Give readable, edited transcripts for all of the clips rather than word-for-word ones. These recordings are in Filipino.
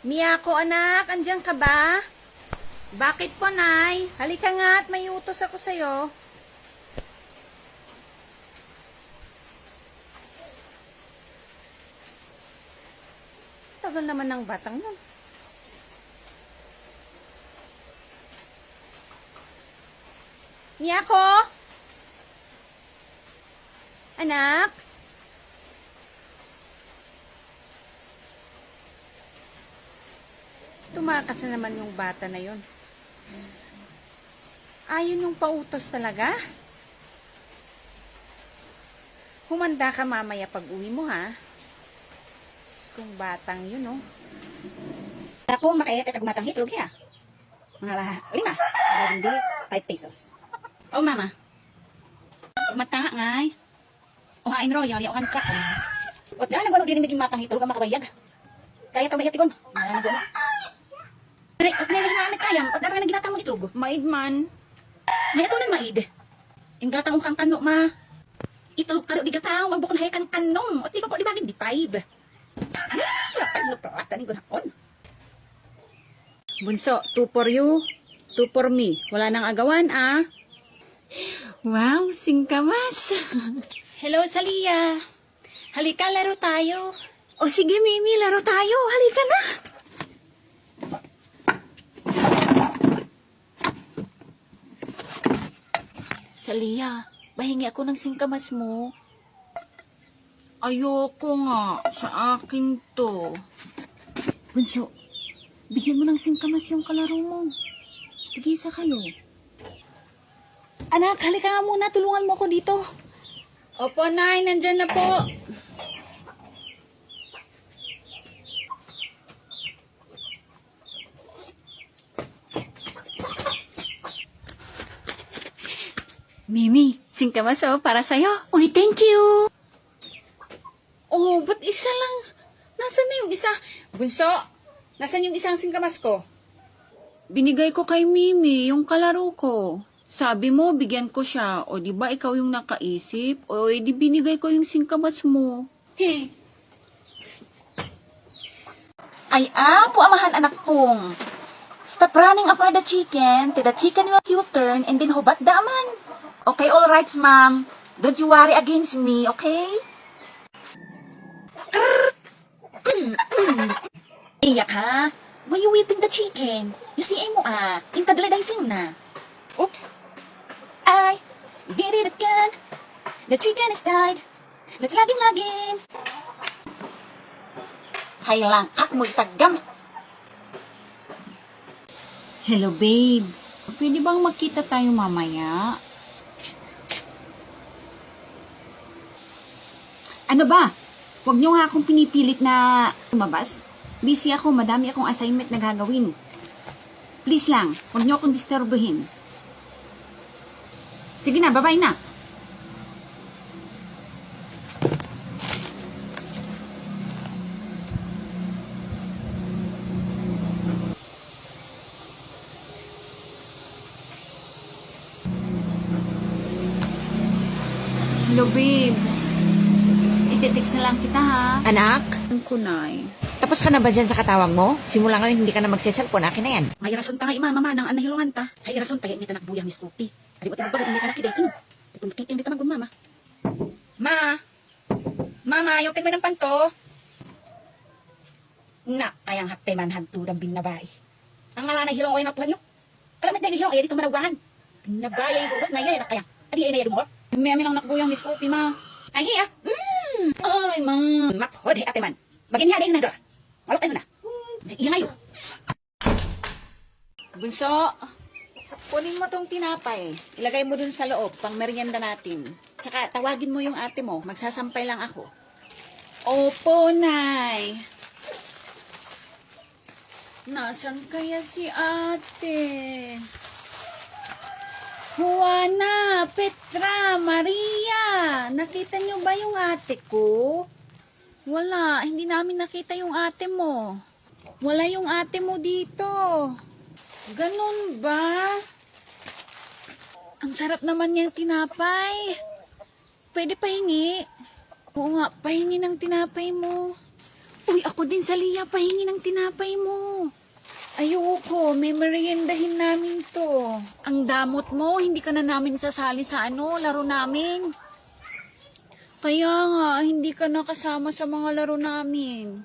Miyako anak, andiyan ka ba? Bakit po, Nay? Halika nga at may utos ako sa'yo. Tagal naman ng batang yun. Miyako? Anak? Tumakas na naman yung bata na yun. Ayun yung pautos talaga. Humanda ka mamaya pag uwi mo, ha? Kung batang yun, oh. Ako makaya kagmatang hitlog ya. Mga 5, hindi 5 pesos. Oh, mama. Mata ngay. O hain royal ya kan krak. Ot dala nagwano din maging matang hitlog ang makabayag. Kaya to mayatigon. Wala na gono. Ot na ginamit kayang ot dala ginatang mo hitlog. Maid man. May ito na maid. Inggatang kang kano ma. Itlog karo digataw wag bukon hayakan kanom. Ot di ko po di bagin di 5. Lapan no pa tani ko hapon. Bunso, 2 for you, 2 for me. Wala nang agawan, ah. Wow, singkamas. Hello, Salia. Halika, laro tayo. O sige, Mimi, laro tayo. Halika na. Salia, bahingi ako ng singkamas mo. Ayoko nga. Sa akin to. Bunso, bigyan mo ng singkamas yung kalaro mo. Tigisa kayo. Anak, halika nga muna. Tulungan mo ako dito. Opo, Nay. Nandyan na po. Mimi, singkamas oh, para sa'yo. Uy, thank you. Oh, ba't isa lang? Nasaan na yung isa? Bunso, nasaan yung isang singkamas ko? Binigay ko kay Mimi yung kalaro ko. Sabi mo, bigyan ko siya. O di ba ikaw yung nakaisip? O di binigay ko yung singkamas mo. Hey. Ay, po amahan anak pong. Stop running after the chicken till the chicken will U-turn and then hubat the aman. Okay, all right, ma'am. Don't you worry against me, okay? Iyak ha? Why you whipping the chicken? You see mo intagladising na. Oops. I did it again. The chicken is died. Let's lagim. Hay lang, mo'y tagam. Hello, babe. Pwede bang magkita tayo mamaya? Ano ba? Huwag niyo nga akong pinipilit na lumabas. Busy ako, madami akong assignment na gagawin. Please lang, huwag niyo akong disturbuhin. Sige na, bye-bye na. Hello, babe. Iti-text na lang kita, ha? Anak, Ang kunay. tapos ka na ba dyan sa katawag mo? Simula ngayon hindi ka na magsiselfon, akin na yan. May rason ta nga imama ng anahilungan ta. Hay rason tayo ni tanak buya Miss Tuti. Adi ba tayo hindi ka nakidating. Kung kitin di tamang mama. Mama, yung tingnan ng panto. Na, kayang hape man hantu ng binabay. Ang nga na hilong ko yung napuhan nyo. Alam mo, hindi hilong ay dito manawgahan. Binabay ay gubot na yan. Kaya, adi ay na mo. May amin lang nakbuyang Miss Tuti, ma. Ay, hiya. Ay, ma. Makhod, hape man. Bagin hiya na doon. Malok tayo na. Ilang ayo. Bunso, kunin mo tong tinapay. Ilagay mo dun sa loob, pang merienda natin. Tsaka tawagin mo yung ate mo. Magsasampay lang ako. Opo, Nay. Nasaan kaya si ate? Juana, Petra, Maria. Nakita niyo ba yung ate ko? Wala, hindi namin nakita yung ate mo. Wala yung ate mo dito. Ganun ba? Ang sarap naman niyang tinapay. Pwede pahingi? Oo nga, pahingi ng tinapay mo. Uy, ako din sa Lia, pahingi ng tinapay mo. Ayoko, may meriendahin namin to. Ang damot mo, hindi ka na namin sasali sa laro namin. Kaya nga, hindi ka nakasama sa mga laro namin.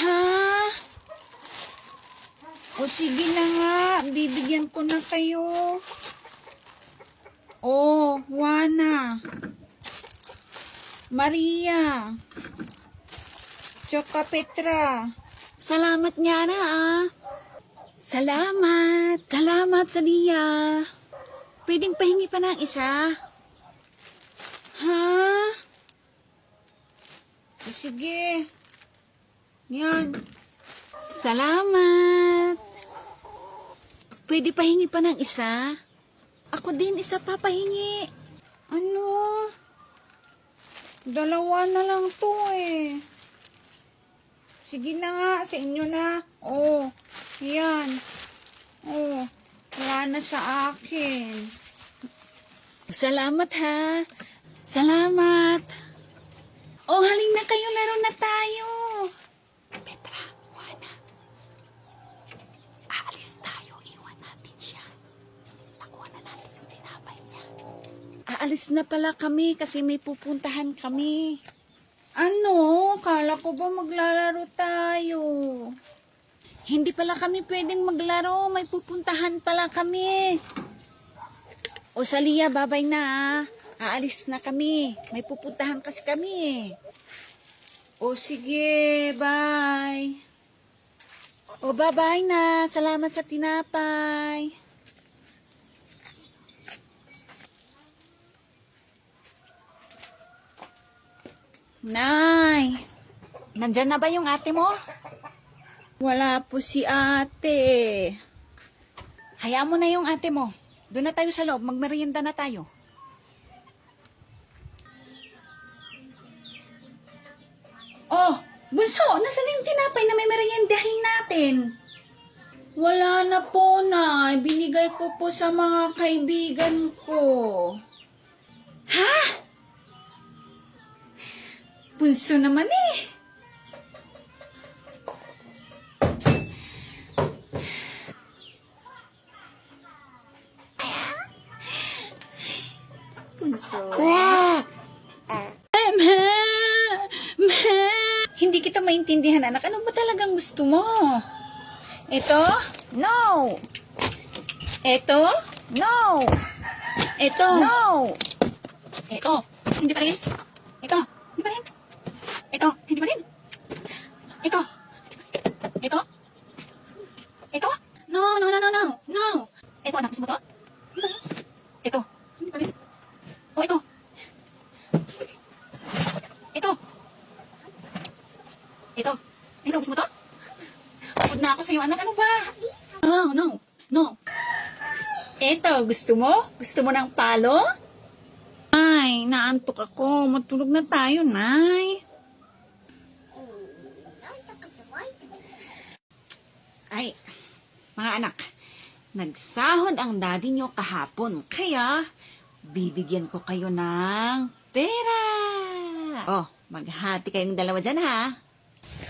Ha? O sige na nga, bibigyan ko na kayo. Oh, Juana. Maria. Tsaka Petra. Salamat niya na Salamat. Salamat sa Lia. Pwedeng pahingi pa ng isa? Ha? O sige. Yan. Salamat. Pwede pahingi pa ng isa? Ako din, isa pa pahingi. Ano? Dalawa na lang to eh. Sige na nga, sa inyo na. Oh, yan. Oh, wala na sa akin. Salamat ha. Salamat. Oh, halin na kayo, laro na tayo. Petra, Juana. Aalis tayo, iwan natin siya. Takuha na natin yung tinapay niya. Aalis na pala kami kasi may pupuntahan kami. Ano? Kala ko ba maglalaro tayo? Hindi pala kami pwedeng maglaro. May pupuntahan pala kami. O Salia, babay na. Aalis na kami. May pupuntahan kasi kami. O sige, bye. O bye-bye na. Salamat sa tinapay. Nay, nandyan na ba yung ate mo? Wala po si ate. Hayaan mo na yung ate mo. Doon na tayo sa loob, magmerienda na tayo. Oh, bunso, nasaan yung tinapay na may meriendahin natin? Wala na po, Nay. Binigay ko po sa mga kaibigan ko. Ha? Bunso naman eh. Bunso. Hindi kita maintindihan, anak. Ano ba talagang gusto mo? Ito? No. Ito? No. Ito? No. Ito? Hindi pa rin? Ito? Hindi pa rin? Ito, hindi pa rin. Ito. Ito. Ito. No, no, no, no, no. No. Ito, anak, gusto mo to? Hindi pa rin. Ito. Hindi pa rin. Oh, ito. Ito. Ito. Ito, gusto mo to? Pagod na ako sa'yo, anak. Ano ba? No, no, no. Ito, gusto mo? Gusto mo ng palo? Ay, naantok ako. Matulog na tayo, Nay. Ay, mga anak, nagsahod ang daddy nyo kahapon, kaya bibigyan ko kayo ng pera. Oh, maghati kayong dalawa dyan, ha?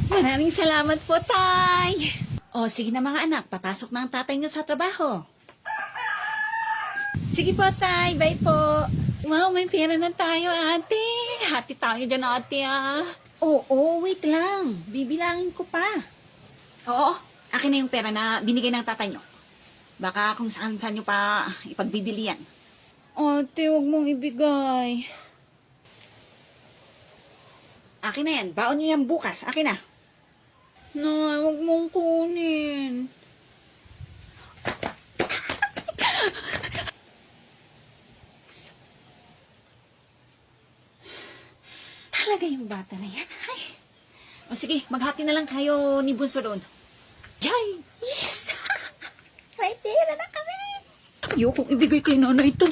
Maraming salamat po, Tay. Oh, sige na mga anak, papasok na ang tatay nyo sa trabaho. Sige po, Tay. Bye po. Wow, may pera na tayo, ate. Hati tayo dyan, ate, ah. Oo, wait lang. Bibilangin ko pa. Oo, akin na yung pera na binigay ng tatay nyo. Baka kung saan-saan nyo pa ipagbibili yan. Ate, huwag mong ibigay. Akin na yan. Baon nyo yan bukas. Akin na. Nay, huwag mong kunin. Talaga yung bata na yan. Ay. O sige, maghati na lang kayo ni Bunso doon. Yay! Yes! May pera na kami! Ayokong ibigay kay nanay ito.